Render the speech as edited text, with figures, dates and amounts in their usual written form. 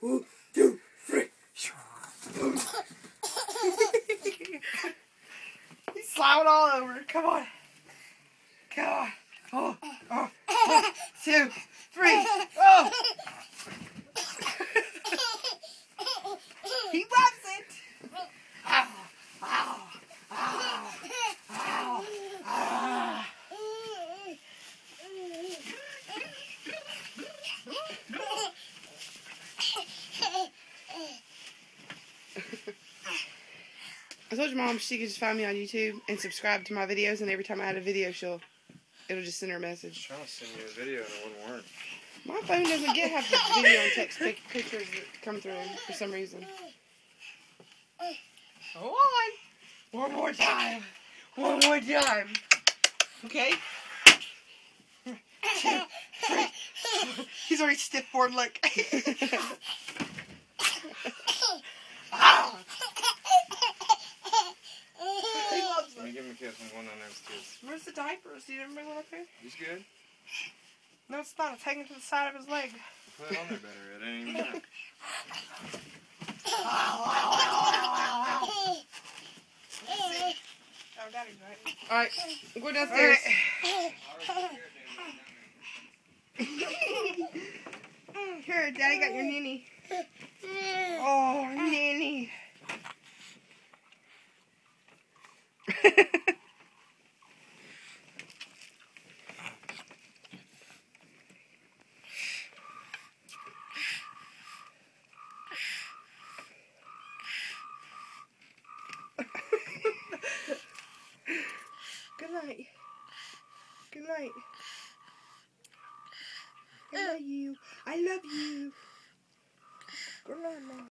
1, 2, 3. He's sliding all over. Come on. Come on. Oh, oh. 1, 2, 3. Oh. He loves it. Ow, ow, ow, ow, ow. I told your mom she could just find me on YouTube and subscribe to my videos, and every time I had a video, it'll just send her a message. I'm trying to send you a video and it wouldn't work. My phone doesn't get half the video and text pictures that come through for some reason. Hold on. One more time. One more time. Okay? 2, 3. He's already stiff board, look. Let me give him a kiss. I'm going down there to kiss. Where's the diapers? You didn't bring one up here? He's good. No, it's not. It's hanging to the side of his leg. Put it on there better. It ain't even there. Oh, Daddy's right. Alright, go downstairs. Here, Daddy got your ninny. Oh, ninny. Good night. Good night. I love you. I love you. Good night, Mom.